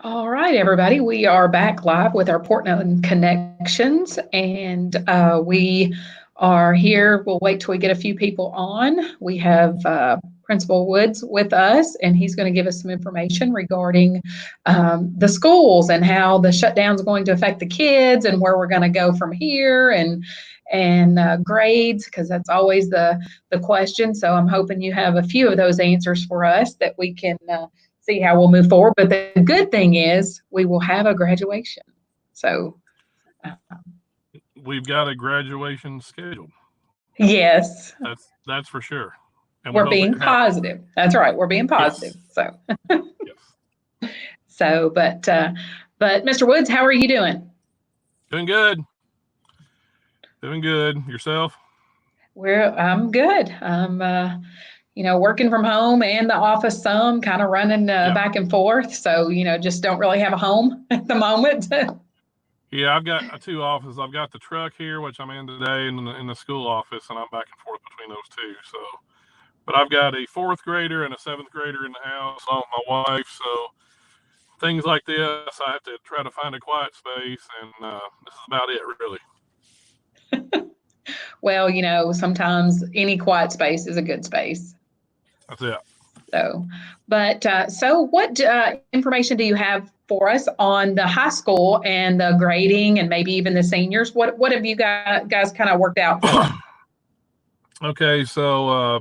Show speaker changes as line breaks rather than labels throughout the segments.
All right, everybody. We are back live with our Portland Connections, and we are here. We'll wait till we get a few people on. We have Principal Woods with us, and he's going to give us some information regarding the schools and how the shutdown is going to affect the kids, and where we're going to go from here, and grades, because that's always the question. So I'm hoping you have a few of those answers for us that we can see how we'll move forward. But the good thing is we will have a graduation. So, uh,
We've got a graduation scheduled.
yes,
That's for sure, and we
we're
hope it
being
happens.
positive. That's right. We're being
Yes,
positive. So,
yes,
so, but Mr. Woods, how are you doing?
doing good, doing good. Yourself?
I'm good. I'm working from home and the office some, kind of running
Yeah,
back and forth. So, just don't really have a home at the moment.
yeah. I've got two offices. I've got the truck here, which I'm in today, and in the school office, and I'm back and forth between those two. So, but I've got a fourth grader and a seventh grader in the house, along with my wife. So things like this, I have to try to find a quiet space, and this is about it, really.
Well, sometimes any quiet space is a good space.
That's it.
So, but what information do you have for us on the high school and the grading and maybe even the seniors? What have you guys kind of worked out for?
Okay, so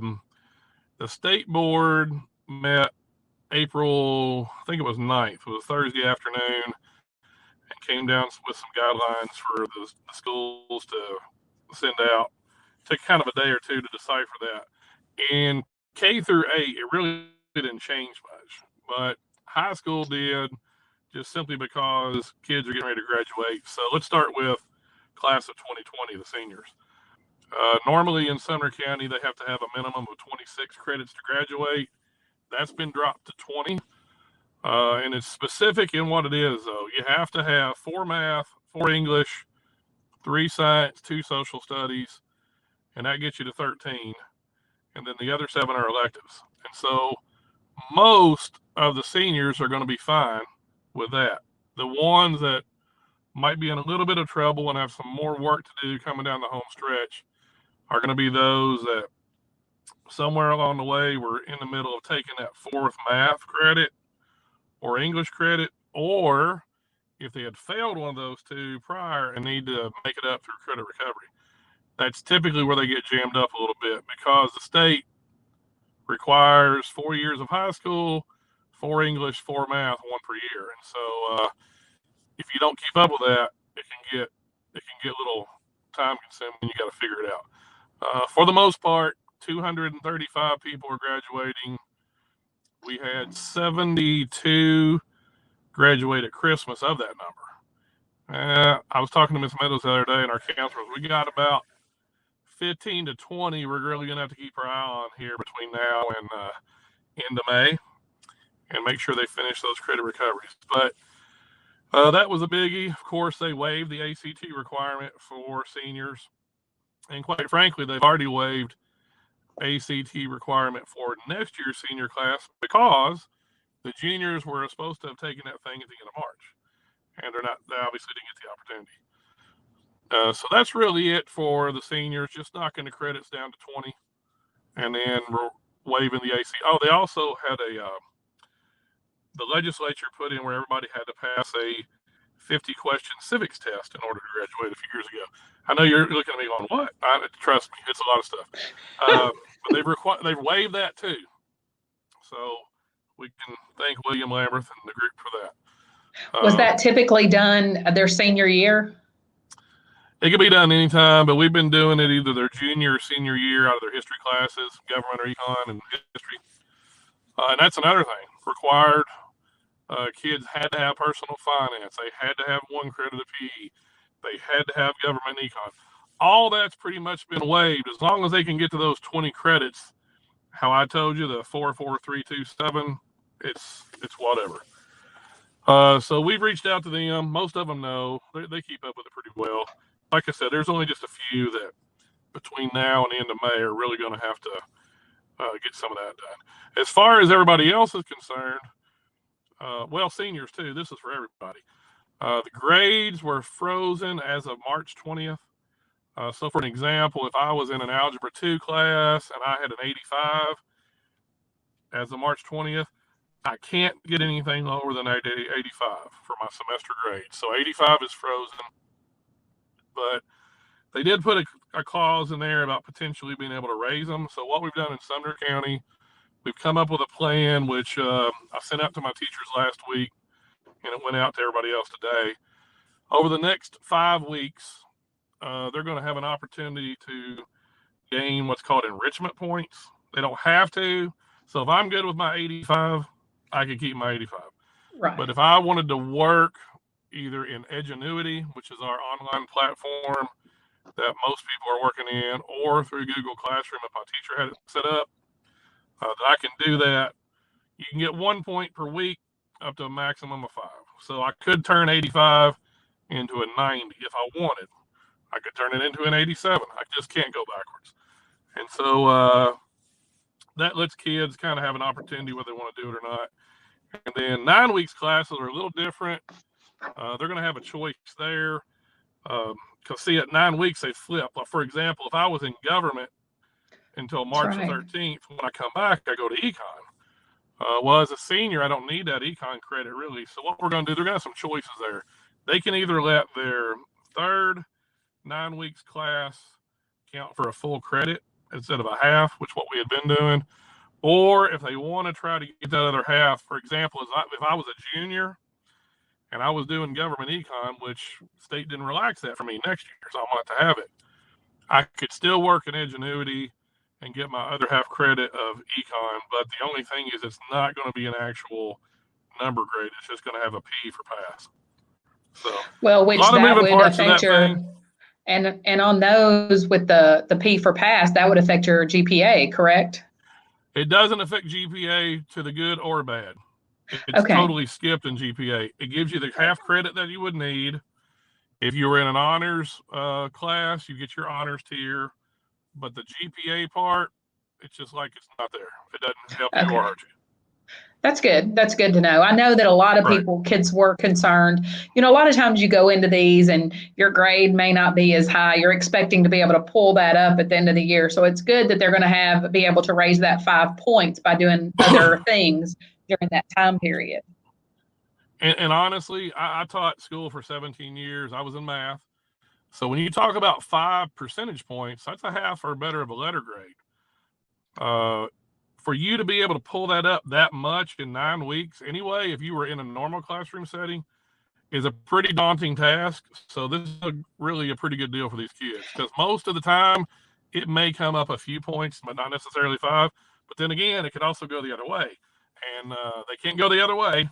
the state board met April, I think it was 9th. It was Thursday afternoon, and came down with some guidelines for the schools to send out. Took kind of a day or two to decipher that. And K through 8, it really didn't change much, but high school did, just simply because kids are getting ready to graduate. So let's start with class of 2020, the seniors. Normally in Sumner County, they have to have a minimum of 26 credits to graduate. That's been dropped to 20. And it's specific in what it is, though. You have to have four math, four English, three science, two social studies, and that gets you to 13. And then the other seven are electives. And so most of the seniors are going to be fine with that. The ones that might be in a little bit of trouble and have some more work to do coming down the home stretch are going to be those that somewhere along the way were in the middle of taking that fourth math credit or English credit, or if they had failed one of those two prior and need to make it up through credit recovery. That's typically where they get jammed up a little bit because the state requires 4 years of high school, four English, four math, one per year. And so if you don't keep up with that, it can get a little time consuming. You got to figure it out. For the most part, 235 people are graduating. We had 72 graduate at Christmas of that number. I was talking to Miss Meadows the other day, and our counselors, we got about 15 to 20 we're really going to have to keep our eye on here between now and end of May and make sure they finish those credit recoveries. But that was a biggie. Of course, they waived the ACT requirement for seniors. And quite frankly, they've already waived ACT requirement for next year's senior class because the juniors were supposed to have taken that thing at the end of March, and they obviously didn't get the opportunity. So that's really it for the seniors, just knocking the credits down to 20, and then we're waiving the ACT. Oh, they also had the legislature put in where everybody had to pass a 50-question civics test in order to graduate a few years ago. I know you're looking at me going, what? Trust me, it's a lot of stuff. But they've waived that too. So we can thank William Lamberth and the group for that.
Was that typically done their senior year?
It can be done anytime, but we've been doing it either their junior or senior year out of their history classes, government or econ and history. And that's another thing. Required kids had to have personal finance. They had to have one credit of PE. They had to have government econ. All that's pretty much been waived as long as they can get to those 20 credits. How I told you, the 4, 4, 3, 2, 7, it's whatever. So we've reached out to them. Most of them know. They keep up with it pretty well. Like I said, there's only just a few that between now and the end of May are really going to have to get some of that done. As far as everybody else is concerned, well, seniors too. This is for everybody. The grades were frozen as of March 20th. So for an example, if I was in an Algebra 2 class and I had an 85 as of March 20th, I can't get anything lower than 85 for my semester grade. So 85 is frozen. But they did put a clause in there about potentially being able to raise them. So what we've done in Sumner County, we've come up with a plan, which I sent out to my teachers last week, and it went out to everybody else today. Over the next 5 weeks, they're going to have an opportunity to gain what's called enrichment points. They don't have to. So if I'm good with my 85, I can keep my 85.
Right.
But if I wanted to work either in Edgenuity, which is our online platform that most people are working in, or through Google Classroom, if my teacher had it set up, that I can do that. You can get 1 point per week up to a maximum of 5. So I could turn 85 into a 90 if I wanted. I could turn it into an 87. I just can't go backwards. And so that lets kids kind of have an opportunity whether they want to do it or not. And then 9 weeks classes are a little different. They're going to have a choice there. Because see, at 9 weeks, they flip. Like, for example, if I was in government until March the 13th, when I come back, I go to econ. Well, as a senior, I don't need that econ credit really. So what we're going to do, they're going to have some choices there. They can either let their third 9 weeks class count for a full credit instead of a half, which is what we had been doing. Or if they want to try to get that other half, for example, if I was a junior and I was doing government econ, which state didn't relax that for me next year, so I want to have it, I could still work in Edgenuity and get my other half credit of econ. But the only thing is it's not going to be an actual number grade. It's just going to have a P for pass. So,
well, which that would affect your
thing.
And on those with the P for pass, that would affect your GPA, correct?
It doesn't affect GPA to the good or bad. It's totally skipped in GPA. It gives you the half credit that you would need. If you were in an honors class, you get your honors tier. But the GPA part, it's just like it's not there. It doesn't help you or hurt you.
That's good. That's good to know. I know that a lot of kids were concerned. You know, a lot of times you go into these and your grade may not be as high. You're expecting to be able to pull that up at the end of the year. So it's good that they're going to be able to raise that 5 points by doing other things during that time period.
And honestly, I taught school for 17 years. I was in math. So when you talk about 5 percentage points, that's a half or better of a letter grade. For you to be able to pull that up that much in 9 weeks anyway, if you were in a normal classroom setting, is a pretty daunting task. So this is really a pretty good deal for these kids, because most of the time it may come up a few points, but not necessarily 5. But then again, it could also go the other way. And they can't go the other way.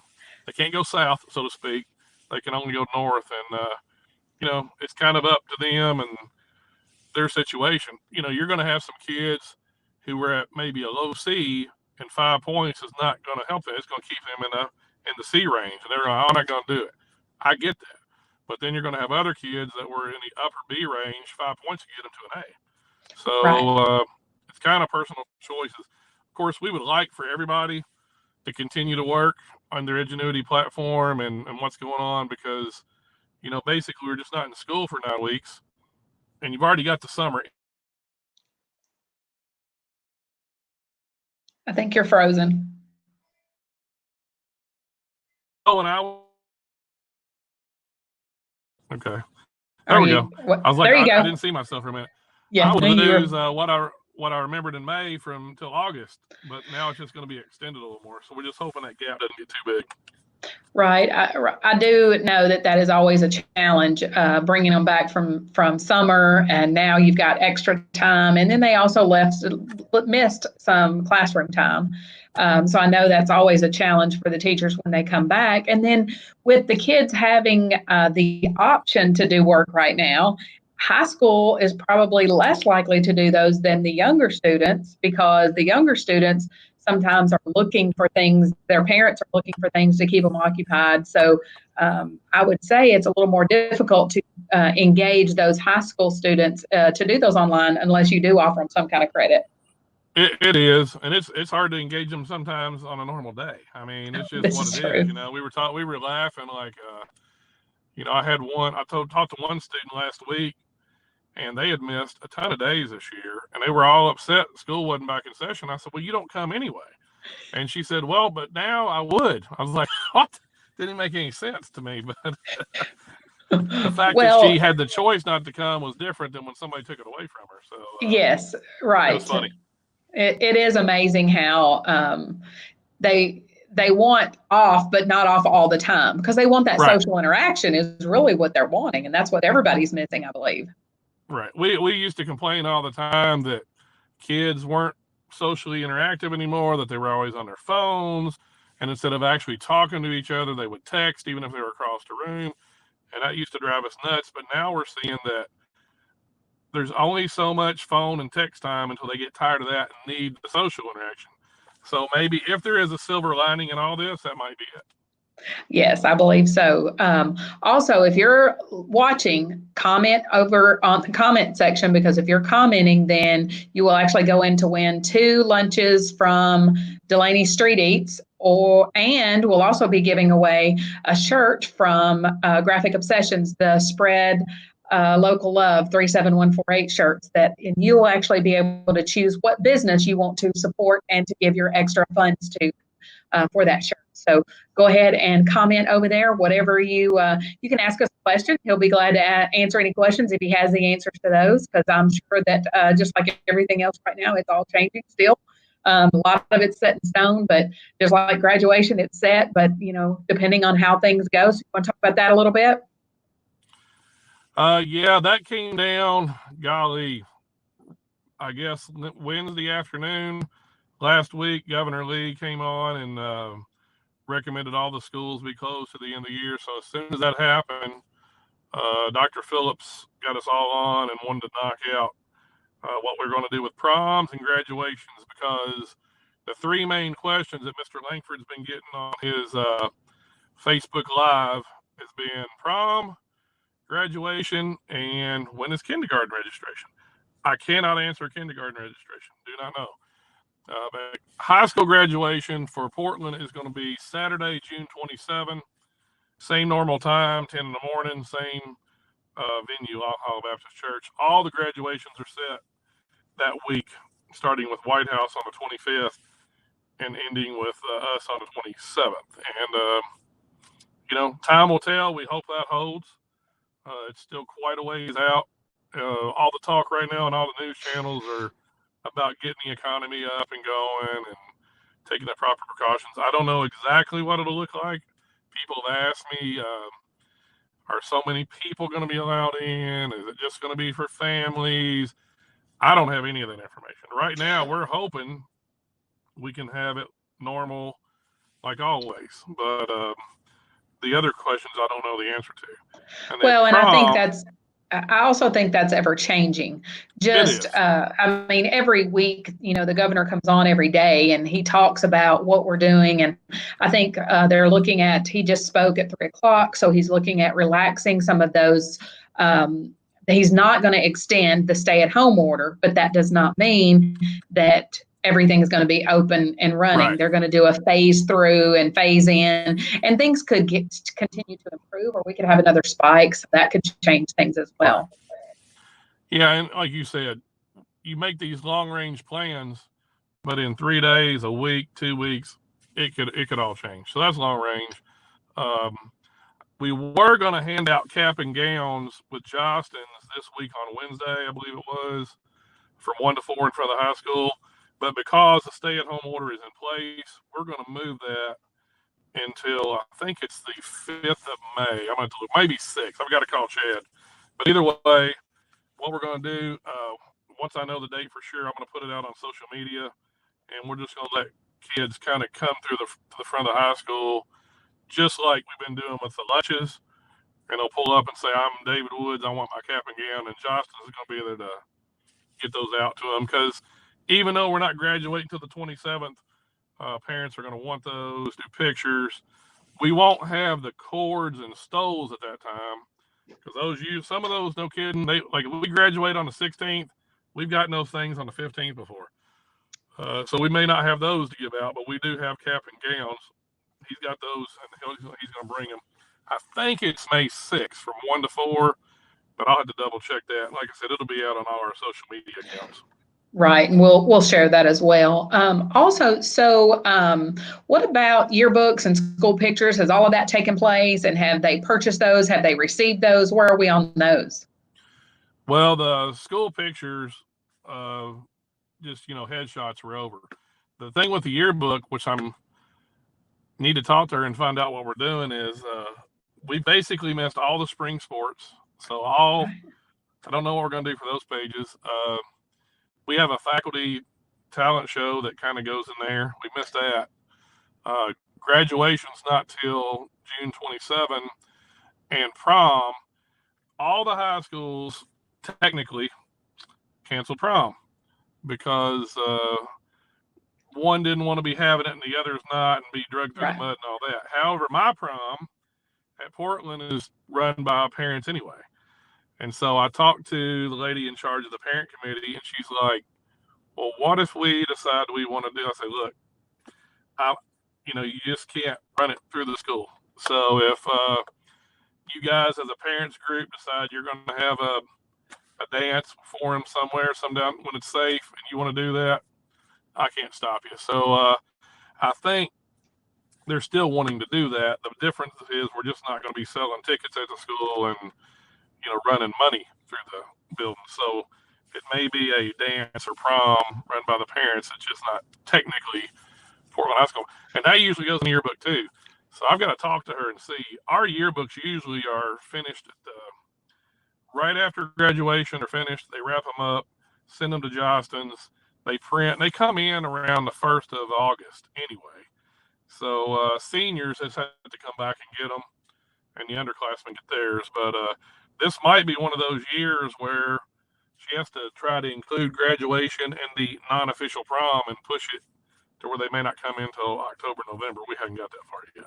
They can't go south, so to speak. They can only go north. And, you know, it's kind of up to them and their situation. You know, you're going to have some kids who were at maybe a low C, and 5 points is not going to help them. It's going to keep them in the C range, and they're going, I'm not going to do it. I get that. But then you're going to have other kids that were in the upper B range, 5 points to get them to an A. So it's kind of personal choices. Of course, we would like for everybody to continue to work on their Edgenuity platform and what's going on, because, you know, basically we're just not in school for 9 weeks, and you've already got the summer.
I think you're frozen.
Oh, and okay. There we go. I was like, I didn't see myself for a minute.
Yeah,
I would lose what I remembered in May from till August, but now it's just going to be extended a little more. So we're just hoping that gap doesn't get too big.
Right. I do know that is always a challenge, bringing them back from summer, and now you've got extra time. And then they also missed some classroom time. So I know that's always a challenge for the teachers when they come back. And then with the kids having the option to do work right now, high school is probably less likely to do those than the younger students, because the younger students sometimes are looking for things, their parents are looking for things to keep them occupied. So I would say it's a little more difficult to engage those high school students to do those online unless you do offer them some kind of credit.
It is, and it's hard to engage them sometimes on a normal day. I mean, it's just
This
what
is
it is.
true.
You know, we were laughing like, I had one. Talked to one student last week, and they had missed a ton of days this year, and they were all upset school wasn't back in session. I said, well, you don't come anyway, and she said, well, but now I would. I was like, what? Didn't make any sense to me, but the fact that she
Well,
had the choice not to come was different than when somebody took it away from her. So
yes,
it was
right.
funny.
It is amazing how they they want off, but not off all the time because they want that
Right.
social interaction is really what they're wanting, and that's what everybody's missing, I believe.
Right. We used to complain all the time that kids weren't socially interactive anymore, that they were always on their phones, and instead of actually talking to each other, they would text even if they were across the room, and that used to drive us nuts. But now we're seeing that there's only so much phone and text time until they get tired of that and need the social interaction. So maybe if there is a silver lining in all this, that might be it.
Yes, I believe so. Also, if you're watching, comment over on the comment section because if you're commenting, then you will actually go in to win 2 lunches from Delaney Street Eats, and we'll also be giving away a shirt from Graphic Obsessions, the spread. Local love 37148 shirts that and you will actually be able to choose what business you want to support and to give your extra funds to for that shirt. So go ahead and comment over there. Whatever you can ask us a question. He'll be glad to answer any questions if he has the answers to those. Because I'm sure that just like everything else right now, it's all changing still. A lot of it's set in stone, but just like graduation, it's set. But depending on how things go, so you want to talk about that a little bit?
Yeah, that came down. Golly, I guess Wednesday afternoon last week. Governor Lee came on and recommended all the schools be closed to the end of the year. So as soon as that happened, Dr. Phillips got us all on and wanted to knock out what we're going to do with proms and graduations because the 3 main questions that Mr. Langford's been getting on his Facebook Live has been prom, graduation, and when is kindergarten registration? I cannot answer kindergarten registration. Do not know. But high school graduation for Portland is going to be Saturday, June 27. Same normal time, 10 in the morning, same venue, Ohio Baptist Church. All the graduations are set that week, starting with White House on the 25th and ending with us on the 27th. And, time will tell. We hope that holds. It's still quite a ways out. All the talk right now and all the news channels are about getting the economy up and going and taking the proper precautions. I don't know exactly what it'll look like. People have asked me, are so many people going to be allowed in? Is it just going to be for families? I don't have any of that information. Right now, we're hoping we can have it normal like always. But the other questions I don't know the answer to. And then
Well, and
prom,
I also think that's ever changing.
it
Just,
is.
I mean, every week, the governor comes on every day and he talks about what we're doing. And I think he just spoke at 3 o'clock. So he's looking at relaxing some of those. He's not going to extend the stay at home order, but that does not mean that everything is going to be open and running.
Right.
They're going to do a phase through and phase in, and things could continue to improve, or we could have another spike. So that could change things as
Right.
well.
Yeah, and like you said, you make these long range plans, but in 3 days, a week, 2 weeks, it could all change. So that's long range. Um, we were going to hand out cap and gowns with Jostens this week on Wednesday, I believe it was, from 1 to 4 in front of the high school. But because the stay at home order is in place, we're going to move that until I think it's the 5th of May. I'm going to look, maybe 6th. I've got to call Chad. But either way, what we're going to do, once I know the date for sure, I'm going to put it out on social media, and we're just going to let kids kind of come through the front of the high school, just like we've been doing with the lunches. And they'll pull up and say, I'm David Woods, I want my cap and gown, and Justin is going to be there to get those out to them. Because even though we're not graduating till the 27th, parents are going to want those, do pictures. We won't have the cords and stoles at that time because some of those, no kidding, if we graduate on the 16th, we've gotten those things on the 15th before. So we may not have those to give out, but we do have cap and gowns. He's got those, and he's going to bring them. I think it's May 6th from 1 to 4, but I'll have to double check that. Like I said, it'll be out on all our social media accounts.
Right, and we'll share that as well. Also, so what about yearbooks and school pictures? Has all of that taken place, and have they purchased those? Have they received those? Where are we on those?
Well, the school pictures, just headshots were over. The thing with the yearbook, which I'm need to talk to her and find out what we're doing, is we basically missed all the spring sports. So I don't know what we're going to do for those pages. We have a faculty talent show that kind of goes in there. We missed that. Graduation's not till June 27, and prom. All the high schools technically canceled prom because one didn't want to be having it and the other's not, and be drugged through the mud and all that. However, my prom at Portland is run by parents anyway. And so I talked to the lady in charge of the parent committee, and she's like, well, what if we decide we want to do? I say, look, you just can't run it through the school. So if you guys as a parents group decide you're going to have a dance for them somewhere, sometime when it's safe, and you want to do that, I can't stop you. So I think they're still wanting to do that. The difference is we're just not going to be selling tickets at the school and running money through the building. So it may be a dance or prom run by the parents. It's just not technically Portland High School. And that usually goes in the yearbook too. So I've got to talk to her and see. Our yearbooks usually are finished right after graduation. They're finished. They wrap them up, send them to Johnston's. They print. They come in around the 1st of August anyway. So seniors has had to come back and get them, and the underclassmen get theirs. But this might be one of those years where she has to try to include graduation and the non-official prom and push it to where they may not come in until October, November. We haven't got that far yet.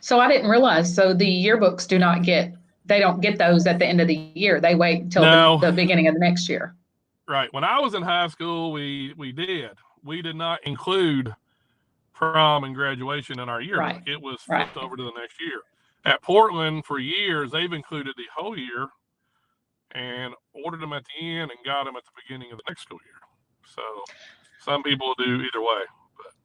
So I didn't realize. So the yearbooks they don't get those at the end of the year. They wait until the beginning of the next year.
Right. When I was in high school, we did. We did not include prom and graduation in our yearbook.
Right.
It was flipped over to the next year. At Portland, for years, they've included the whole year and ordered them at the end and got them at the beginning of the next school year. So some people do either way.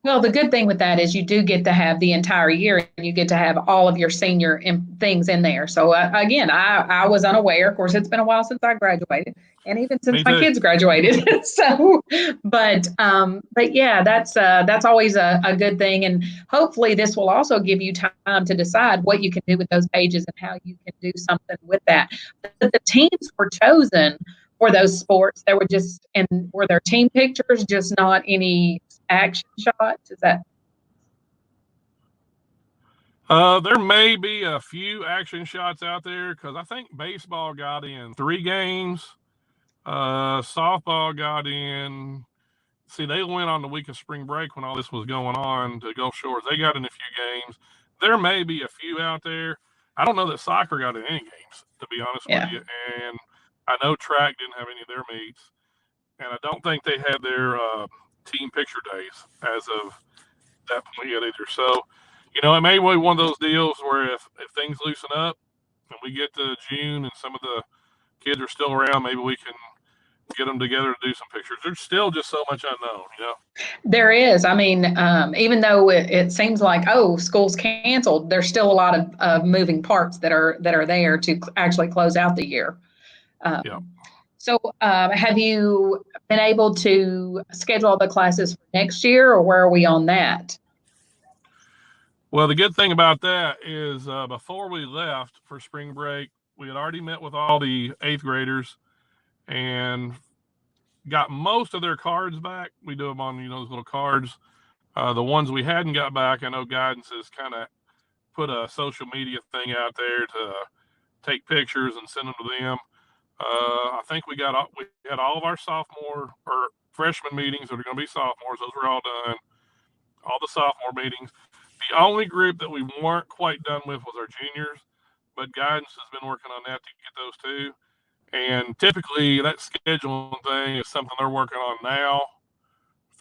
Well, the good thing with that is you do get to have the entire year, and you get to have all of your senior things in there. So again, I was unaware. Of course, it's been a while since I graduated, and even since my kids graduated. So, but yeah, that's always a good thing, and hopefully this will also give you time to decide what you can do with those pages and how you can do something with that. But the teams were chosen for those sports. Were there team pictures, just not any action shots? Is that?
There may be a few action shots out there because I think baseball got in 3 games. Softball got in. See, they went on the week of spring break when all this was going on to Gulf Shores. They got in a few games. There may be a few out there. I don't know that soccer got in any games, to be honest with you. And I know track didn't have any of their meets. And I don't think they had their team picture days as of that point yet either. So, it may be one of those deals where if things loosen up and we get to June and some of the kids are still around, maybe we can get them together to do some pictures. There's still just so much unknown,
There is. I mean, even though it seems like, school's canceled, there's still a lot of moving parts that are there to actually close out the year. So have you been able to schedule all the classes for next year, or where are we on that?
Well, the good thing about that is before we left for spring break, we had already met with all the 8th graders and got most of their cards back. We do them on, those little cards. The ones we hadn't got back, I know guidance has kind of put a social media thing out there to take pictures and send them to them. I think we had all of our sophomore or freshman meetings that are going to be sophomores. Those were all done. All the sophomore meetings. The only group that we weren't quite done with was our juniors, but guidance has been working on that to get those too. And typically that scheduling thing is something they're working on now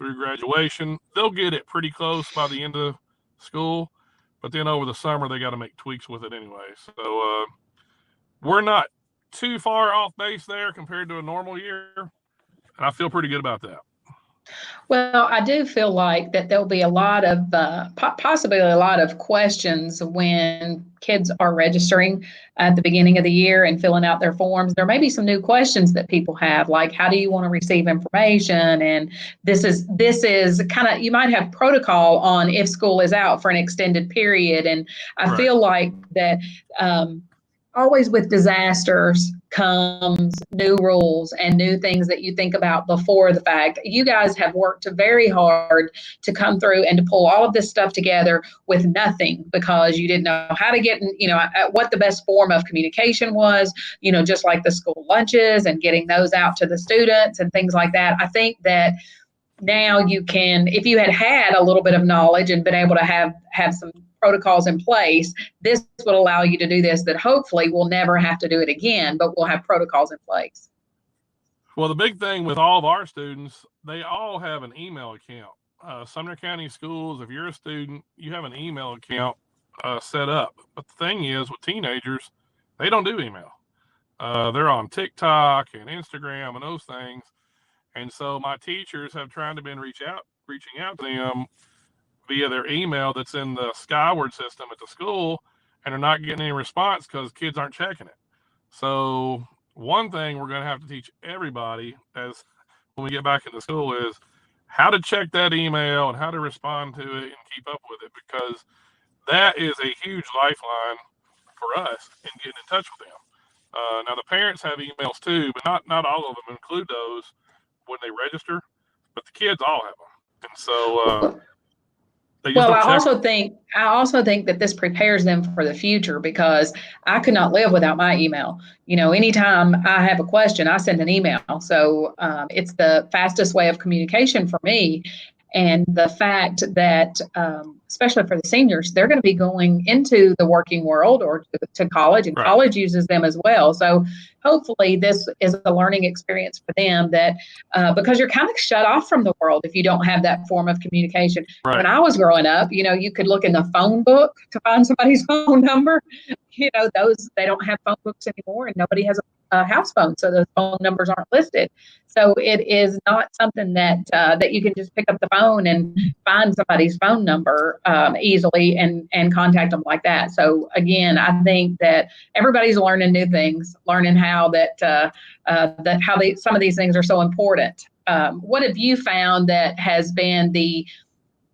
through graduation. They'll get it pretty close by the end of school, but then over the summer they got to make tweaks with it anyway. So we're not too far off base there compared to a normal year, and I feel pretty good about that.
Well, I do feel like that there'll be a lot of possibly a lot of questions when kids are registering at the beginning of the year and filling out their forms. There may be some new questions that people have, like how do you want to receive information? And this is kind of, you might have protocol on if school is out for an extended period. And I feel like that always with disasters comes new rules and new things that you think about before the fact. You guys have worked very hard to come through and to pull all of this stuff together with nothing, because you didn't know how to get, what the best form of communication was, just like the school lunches and getting those out to the students and things like that. I think that now you can, if you had a little bit of knowledge and been able to have some protocols in place, this would allow you to do this, that hopefully we'll never have to do it again, but we'll have protocols in place.
Well, the big thing with all of our students, they all have an email account. Sumner County Schools, if you're a student, you have an email account set up. But the thing is, with teenagers, they don't do email. They're on TikTok and Instagram and those things. And so my teachers have tried to reaching out to them via their email that's in the Skyward system at the school, and they're not getting any response because kids aren't checking it. So one thing we're going to have to teach everybody as when we get back into school is how to check that email and how to respond to it and keep up with it, because that is a huge lifeline for us in getting in touch with them. Now the parents have emails too, but not all of them include those when they register, but the kids all have them. And so
I also think that this prepares them for the future, because I could not live without my email. Anytime I have a question, I send an email. So it's the fastest way of communication for me. And the fact that, especially for the seniors, they're going to be going into the working world or to college, and college uses them as well. So hopefully this is a learning experience for them, that because you're kind of shut off from the world if you don't have that form of communication. When I was growing up, you could look in the phone book to find somebody's phone number. They don't have phone books anymore, and nobody has a house phone, so those phone numbers aren't listed. So it is not something that you can just pick up the phone and find somebody's phone number easily and contact them like that. So again, I think that everybody's learning new things, learning how some of these things are so important. What have you found that has been the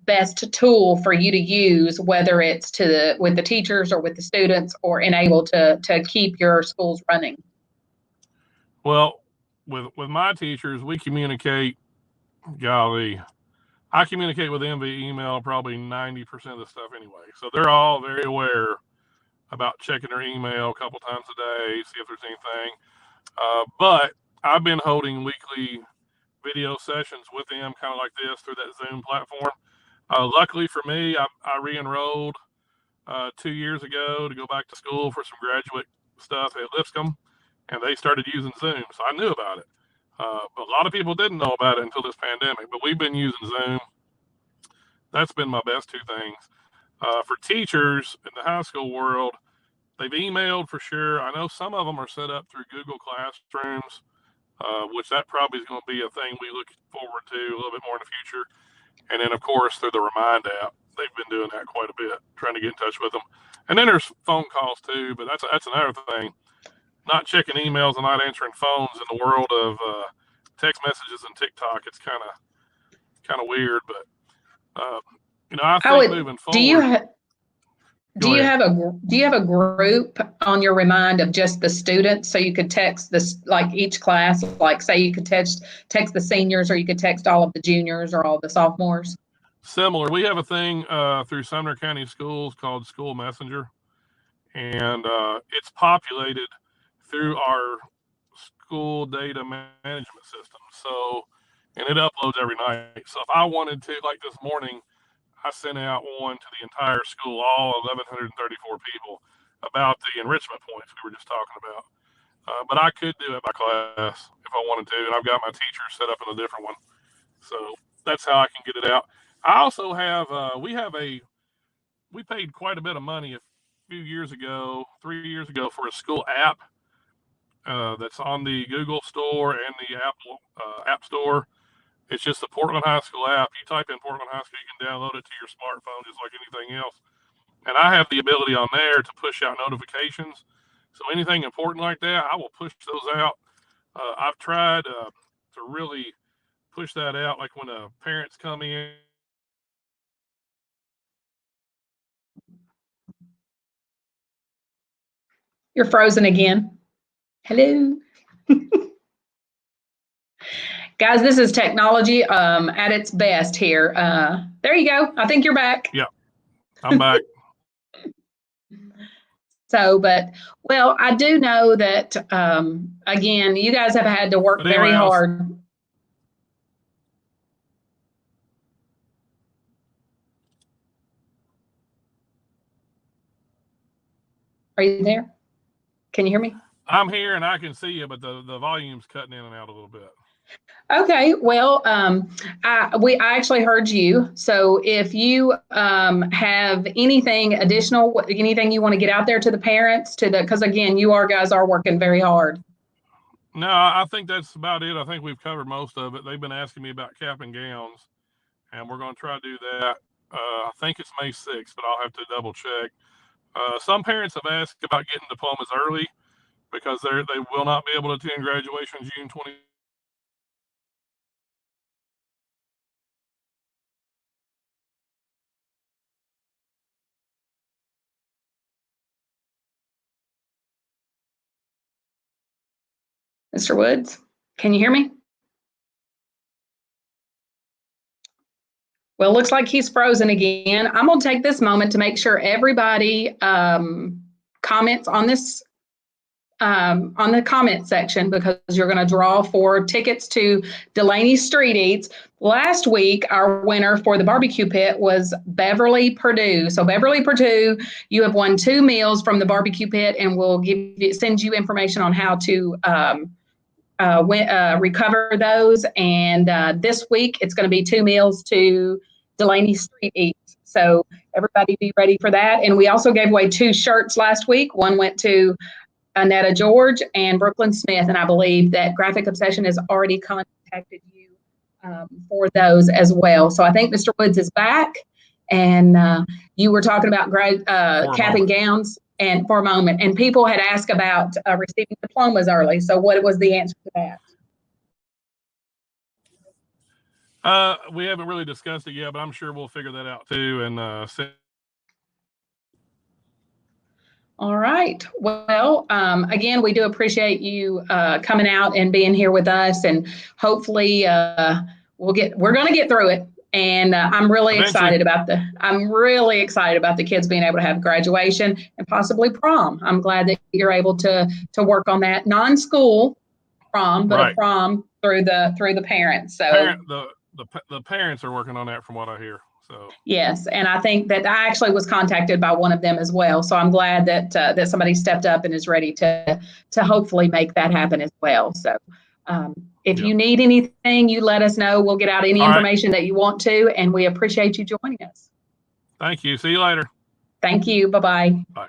best tool for you to use, whether it's with the teachers or with the students, or enable to keep your schools running?
Well, with my teachers, we communicate, I communicate with them via email probably 90% of the stuff anyway. So they're all very aware about checking their email a couple times a day, see if there's anything. But I've been holding weekly video sessions with them, kind of like this, through that Zoom platform. Luckily for me, I re-enrolled 2 years ago to go back to school for some graduate stuff at Lipscomb, and they started using Zoom, so I knew about it. But a lot of people didn't know about it until this pandemic, but we've been using Zoom. That's been my best two things. For teachers in the high school world, they've emailed for sure. I know some of them are set up through Google Classrooms, which that probably is going to be a thing we look forward to a little bit more in the future. And then, of course, through the Remind app, they've been doing that quite a bit, trying to get in touch with them. And then there's phone calls too, but that's another thing. Not checking emails and not answering phones in the world of text messages and TikTok, it's kind of weird. But I think moving forward.
Do you have a group on your Remind of just the students, so you could text this, like each class, like say you could text the seniors, or you could text all of the juniors or all the sophomores?
Similar. We have a thing through Sumner County Schools called School Messenger, and it's populated through our school data management system. So, and it uploads every night. So if I wanted to, like this morning, I sent out one to the entire school, all 1,134 people, about the enrichment points we were just talking about. But I could do it by class if I wanted to, and I've got my teachers set up in a different one. So that's how I can get it out. I also have we paid quite a bit of money a few years ago, 3 years ago, for a school app that's on the Google Store and the Apple App Store. It's just the Portland High School app. You type in Portland High School, you can download it to your smartphone just like anything else. And I have the ability on there to push out notifications. So anything important like that, I will push those out. I've tried to really push that out, like when parents come in.
You're frozen again. Hello. Guys, this is technology at its best here. There you go. I think you're back.
Yeah, I'm back.
So, but, well, I do know that, again, you guys have had to work very hard. Are you there? Can you hear me?
I'm here and I can see you, but the volume's cutting in and out a little bit.
Okay, well, I actually heard you. So if you have anything additional, anything you want to get out there to the parents, because again, you guys are working very hard.
No, I think that's about it. I think we've covered most of it. They've been asking me about cap and gowns, and we're going to try to do that. I think it's May 6th, but I'll have to double check. Some parents have asked about getting diplomas early because they will not be able to attend graduation June 20.
Mr. Woods, can you hear me? Well, it looks like he's frozen again. I'm going to take this moment to make sure everybody comments on this on the comment section, because you're going to draw for tickets to Delaney Street Eats. Last week, our winner for the barbecue pit was Beverly Purdue. So Beverly Purdue, you have won 2 meals from the barbecue pit, and we'll send you information on how to recover those. And this week, it's going to be 2 meals to Delaney Street Eats. So everybody be ready for that. And we also gave away 2 shirts last week. One went to Annetta George and Brooklyn Smith, and I believe that Graphic Obsession has already contacted you for those as well. So I think Mr. Woods is back, and you were talking about cap and gowns, and for a moment, and people had asked about receiving diplomas early. So what was the answer to
that? We haven't really discussed it yet, but I'm sure we'll figure that out too. And
all right. Well, again, we do appreciate you coming out and being here with us, and hopefully we're going to get through it. And I'm really excited about the kids being able to have graduation and possibly prom. I'm glad that you're able to work on that non-school prom, but right. A prom through the parents. So
the parents are working on that, from what I hear. So
yes, and I think that I actually was contacted by one of them as well. So I'm glad that somebody stepped up and is ready to hopefully make that happen as well. So if you need anything, you let us know. We'll get out any information that you want to, and we appreciate you joining us.
Thank you. See you later.
Thank you. Bye-bye.
Bye.